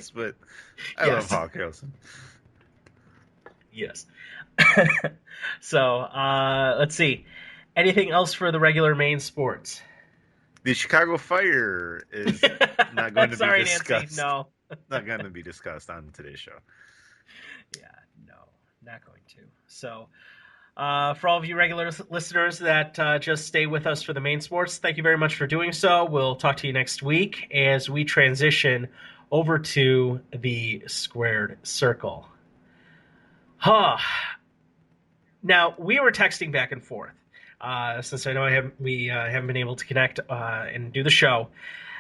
chance, but I love Hawk Harrelson. Yes. So, let's see. Anything else for the regular main sports? The Chicago Fire is not going to be Sorry, Nancy. discussed. No. Not going to be discussed on today's show. Yeah, no, not going to. So, for all of you regular listeners that just stay with us for the main sports, thank you very much for doing so. We'll talk to you next week as we transition over to the squared circle. Huh. Now, we were texting back and forth since I know we haven't been able to connect and do the show.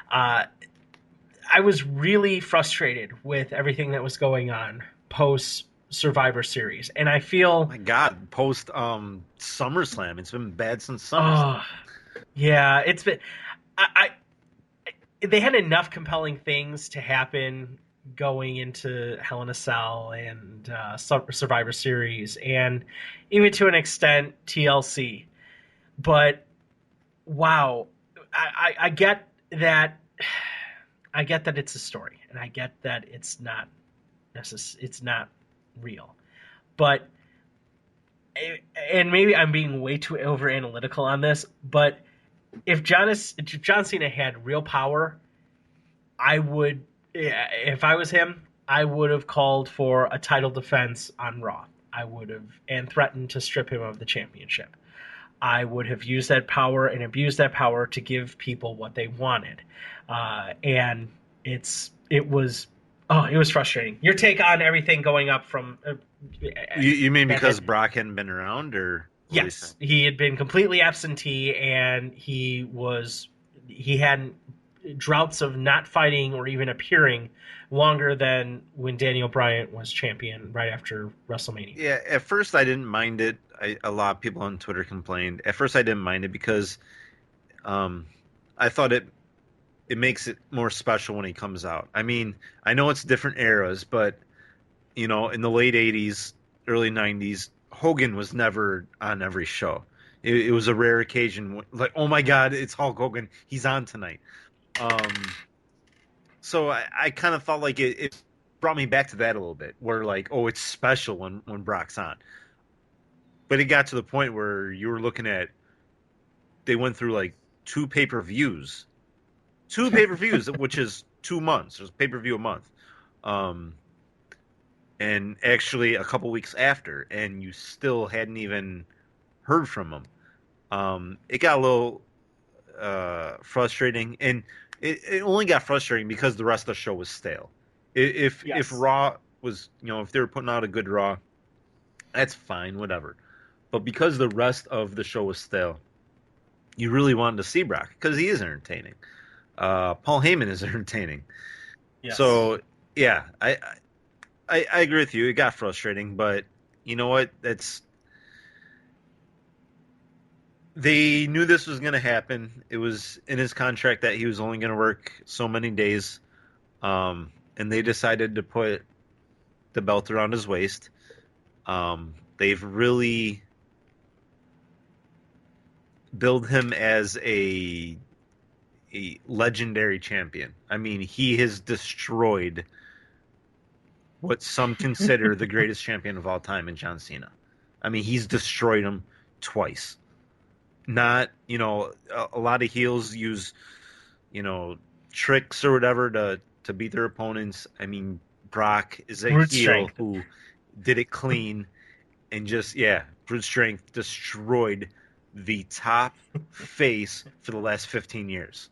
I was really frustrated with everything that was going on post Survivor Series, and I feel, My God, post SummerSlam, it's been bad since SummerSlam. oh, yeah, it's been. I they had enough compelling things to happen going into Hell in a Cell and Survivor Series, and even to an extent TLC. But wow, I get that. I get that it's a story, and I get that it's not it's not real. But and maybe I'm being way too over analytical on this, but if John Cena had real power, I would, if I was him, I would have called for a title defense on Raw. I would have and threatened to strip him of the championship. I would have used that power and abused that power to give people what they wanted, and it was it was frustrating. Your take on everything going up from You mean that because had Brock hadn't been around, or what are you saying? yes, he had been completely absentee, and he hadn't droughts of not fighting or even appearing longer than when Daniel Bryan was champion right after WrestleMania. Yeah, at first I didn't mind it. A lot of people on Twitter complained. At first I didn't mind it because um, I thought it makes it more special when he comes out. I mean, I know it's different eras, but in the late '80s, early '90s, Hogan was never on every show. It was a rare occasion, like, oh my God, it's Hulk Hogan. He's on tonight. Um, so I kind of felt like it brought me back to that a little bit, where like, oh, it's special when Brock's on. But it got to the point where you were looking at they went through like two pay per views, which is 2 months. There's pay per view a month, um, and actually a couple weeks after, and you still hadn't even heard from him. It got a little frustrating, and it only got frustrating because the rest of the show was stale. If Yes. Raw was, if they were putting out a good Raw, that's fine, whatever. But because the rest of the show was stale, you really wanted to see Brock because he is entertaining. Paul Heyman is entertaining. Yes. So yeah, I agree with you. It got frustrating, but you know what? They knew this was going to happen. It was in his contract that he was only going to work so many days, and they decided to put the belt around his waist. They've really built him as a legendary champion. I mean, he has destroyed what some consider the greatest champion of all time in John Cena. I mean, he's destroyed him twice. Not, a lot of heels use, you know, tricks or whatever to beat their opponents. I mean, Brock is a Brute heel strength. who did it clean and just, yeah, brute strength destroyed the top face for the last 15 years.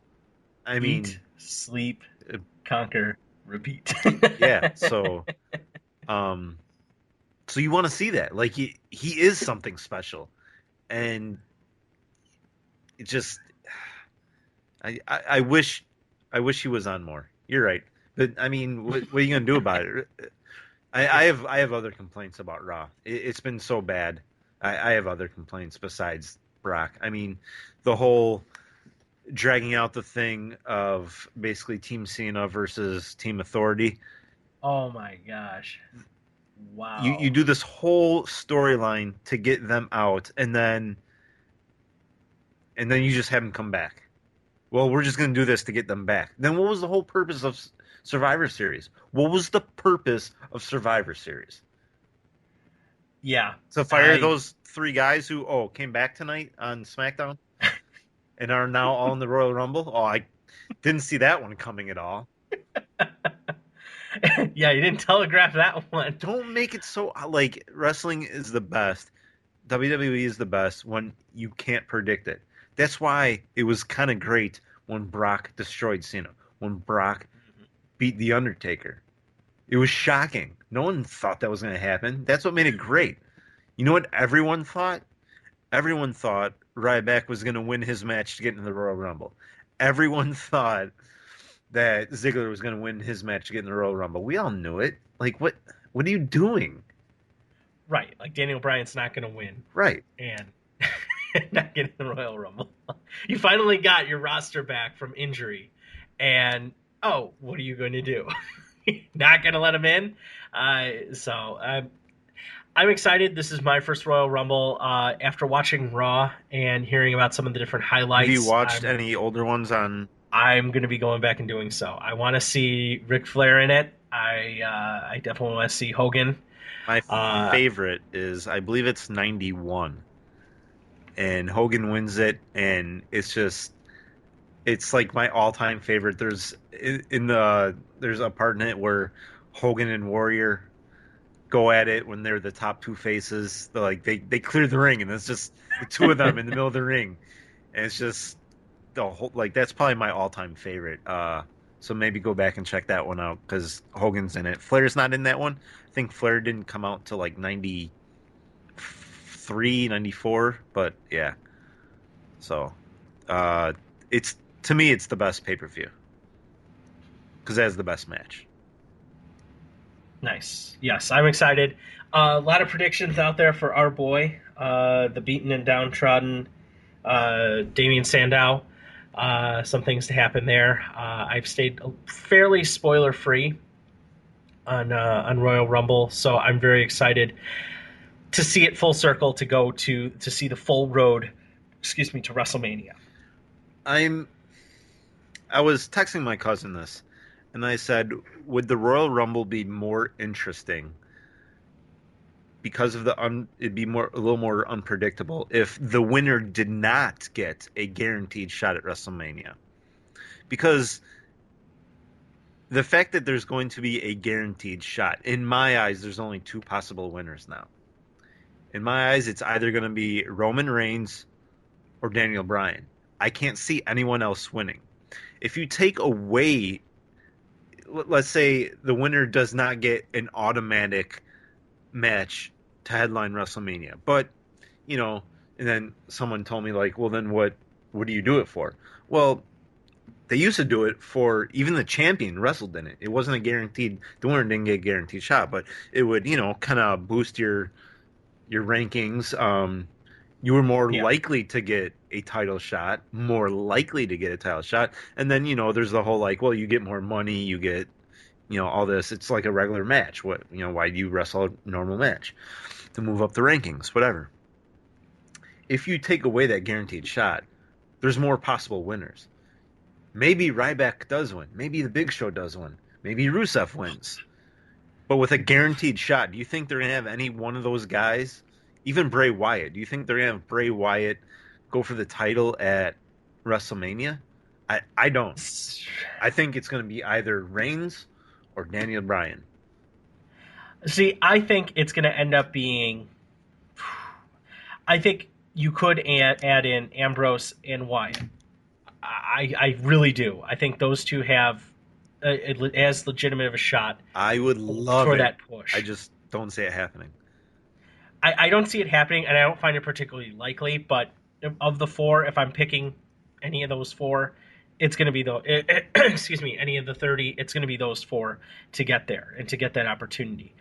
I Eat, mean, sleep, conquer, repeat. yeah, um so you want to see that. Like he is something special. And it just I wish he was on more. You're right. But I mean, what are you gonna do about it? I have other complaints about Raw. It's been so bad. I have other complaints besides Brock. I mean, the whole dragging out the thing of basically Team Cena versus Team Authority. Oh my gosh. You Wow. do this whole storyline to get them out, and then you just have them come back. Well, we're just going to do this to get them back. Then what was the whole purpose of Survivor Series. What was the purpose of Survivor Series? Yeah, To fire I those three guys who came back tonight on SmackDown and are now all in the Royal Rumble? Oh, I didn't see that one coming at all. yeah, you didn't telegraph that one. Don't make it so like wrestling is the best. WWE is the best when you can't predict it. That's why it was kind of great when Brock destroyed Cena, when Brock beat The Undertaker. It was shocking. No one thought that was going to happen. That's what made it great. You know what everyone thought? Everyone thought Ryback was going to win his match to get into the Royal Rumble. Everyone thought that Ziggler was going to win his match to get in the Royal Rumble. We all knew it. Like, what are you doing? Right, like Daniel Bryan's not going to win, Right. and not get in the Royal Rumble. You finally got your roster back from injury, and oh, what are you going to do? Not going to let him in? I'm excited. This is my first Royal Rumble. After watching Raw and hearing about some of the different Have you highlights, watched any older ones on? I'm going to be going back and doing so. I want to see Ric Flair in it. I definitely want to see Hogan. My Uh, favorite is, I believe it's 91, and Hogan wins it, and it's like my all-time favorite. There's a part in it where Hogan and Warrior go at it when they're the top two faces. They clear the ring, and it's just the two of them in the middle of the ring, and it's just the whole like that's probably my all-time favorite. So maybe go back and check that one out because Hogan's in it. Flair's not in that one. I think Flair didn't come out till like 93, 94, but yeah. So it's to me it's the best pay-per-view because it has the best match. nice. Yes, I'm excited. A lot of predictions out there for our boy, the beaten and downtrodden Damien Sandow. Some things to happen there. I've stayed fairly spoiler free on Royal Rumble, so I'm very excited to see it full circle to see the full road. Excuse me, to WrestleMania. I'm I was texting my cousin this, and I said, would the Royal Rumble be more interesting because of it'd be more a little more unpredictable if the winner did not get a guaranteed shot at WrestleMania? Because the fact that there's going to be a guaranteed shot, in my eyes, there's only two possible winners now. In my eyes, it's either going to be Roman Reigns or Daniel Bryan. I can't see anyone else winning. If you take away, let's say the winner does not get an automatic match to headline WrestleMania, but and then someone told me like, well, then what do you do it for? Well, they used to do it for even the champion wrestled in it. It wasn't a guaranteed. The winner didn't get a guaranteed shot, but it would kind of boost your rankings. You were more Yeah. likely to get a title shot, more likely to get a title shot, and then there's the whole like, well, you get more money, you get all this. It's like a regular match. What why do you wrestle a normal match to move up the rankings? Whatever. If you take away that guaranteed shot, there's more possible winners. Maybe Ryback does win. Maybe the Big Show does win. Maybe Rusev wins. But with a guaranteed shot, do you think they're gonna have any one of those guys? Even Bray Wyatt. Do you think they're gonna have Bray Wyatt go for the title at WrestleMania? I don't. I think it's gonna be either Reigns or Daniel Bryan. See, I think it's going to end up being. I think you could add in Ambrose and Wyatt. I really do. I think those two have as legitimate of a shot I would love for it. that push. I just don't see it happening. I don't see it happening, and I don't find it particularly likely. But of the four, if I'm picking any of those four, it's going to be excuse me, any of the 30. It's going to be those four to get there and to get that opportunity.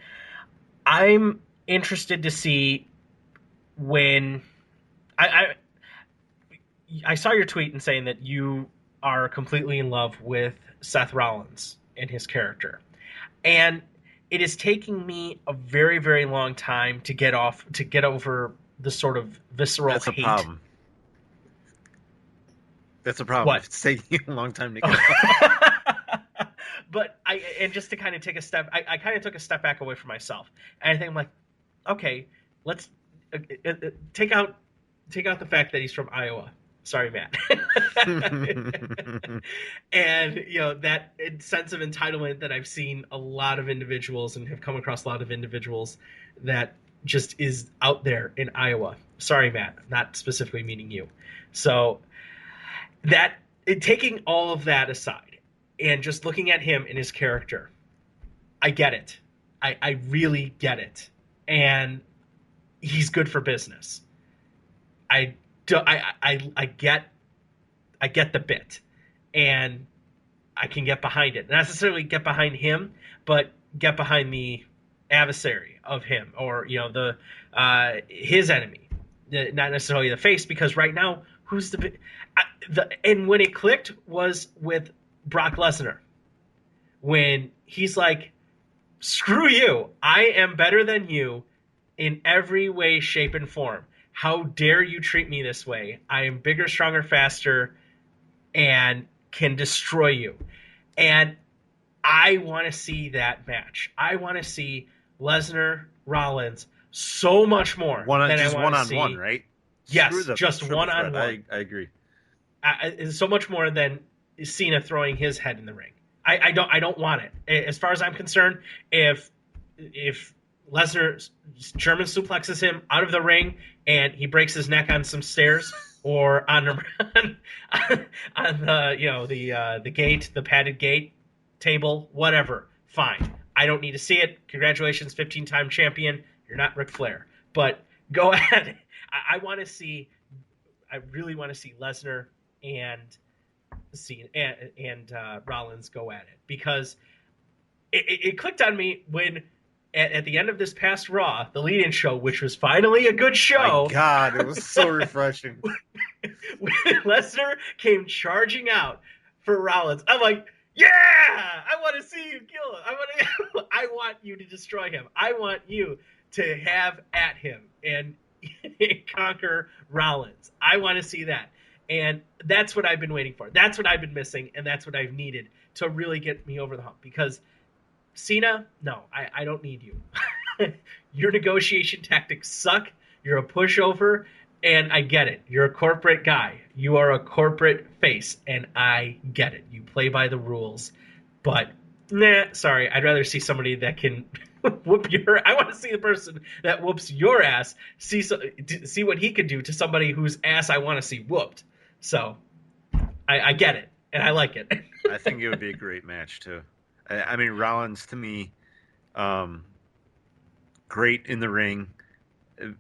I'm interested to see when I I saw your tweet and saying that you are completely in love with Seth Rollins and his character, and it is taking me a very very long time to get over the sort of visceral That's a hate. problem. That's a problem. What? If it's taking you a long time to get But and just to kind of take a step, I kind of took a step back away from myself, and I think I'm like, okay, let's take out the fact that he's from Iowa. Sorry, Matt. And that sense of entitlement that I've seen a lot of individuals and have come across a lot of individuals that just is out there in Iowa. Sorry, Matt, not specifically meaning you. So that taking all of that aside and just looking at him and his character, I get it. I really get it, and he's good for business. I do, I get the bit, and I can get behind it. Not necessarily get behind him, but get behind the adversary of him, or the his enemy, not necessarily the face. Because right now, who's and when it clicked was with Brock Lesnar, when he's like, "Screw you! I am better than you in every way, shape, and form. How dare you treat me this way? I am bigger, stronger, faster, and can destroy you." And I want to see that match. I want to see Lesnar Rollins so much more than I want to see. One-on-one, right? Yes, just one-on-one. I agree. So much more than Cena throwing his head in the ring. I don't want it. As far as I'm concerned, if Lesnar German suplexes him out of the ring and he breaks his neck on some stairs or on the gate, the padded gate table, whatever, fine. I don't need to see it. Congratulations, 15-time champion. You're not Ric Flair, but go ahead. I want to see. I really want to see Lesnar and Rollins go at it, because it clicked on me when at the end of this past Raw, the lead-in show, which was finally a good show. My God, it was so refreshing. When Lesnar came charging out for Rollins, I'm like, yeah, I want to see you kill him. I want you to destroy him. I want you to have at him and conquer Rollins. I want to see that. And that's what I've been waiting for. That's what I've been missing, and that's what I've needed to really get me over the hump. Because Cena, no, I don't need you. Your negotiation tactics suck. You're a pushover, and I get it. You're a corporate guy. You are a corporate face, and I get it. You play by the rules. But, sorry. I'd rather see somebody that can whoop your... I want to see the person that whoops your ass, see what he can do to somebody whose ass I want to see whooped. So, I get it, and I like it. I think it would be a great match, too. I mean, Rollins, to me, great in the ring.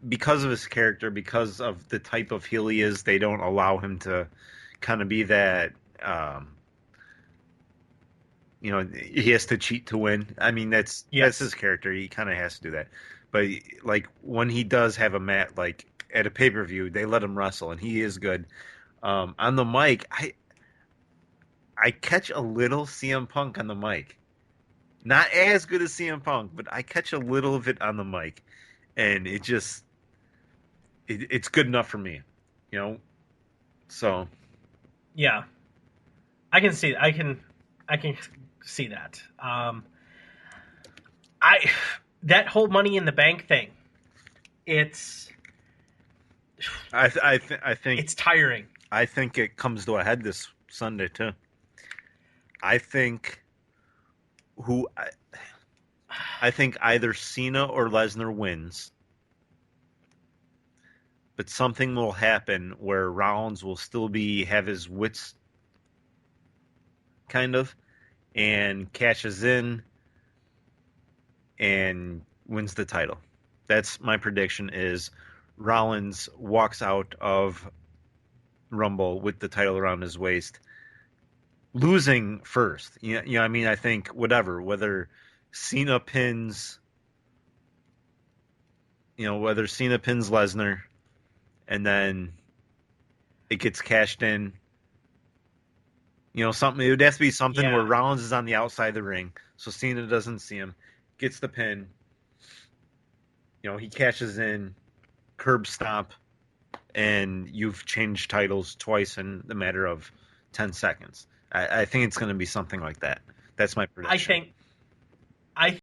Because of his character, because of the type of heel he is, they don't allow him to kind of be that, he has to cheat to win. I mean, that's his character. He kind of has to do that. But, like, when he does have a match, like, at a pay-per-view, they let him wrestle, and he is good. On the mic, I catch a little CM Punk on the mic. Not as good as CM Punk, but I catch a little of it on the mic. And it just, it's good enough for me, so. Yeah. I can see that. That whole Money in the Bank thing, I think it's tiring. I think it comes to a head this Sunday too. I think either Cena or Lesnar wins, but something will happen where Rollins will still have his wits, kind of, and cashes in and wins the title. That's my prediction. Is Rollins walks out of Rumble with the title around his waist, losing first. I mean, I think whether Cena pins Lesnar, and then it gets cashed in. Something, it would have to be something where Rollins is on the outside of the ring, so Cena doesn't see him, gets the pin. He cashes in, curb stomp, and you've changed titles twice in the matter of 10 seconds. I think it's going to be something like that. That's my I prediction. think I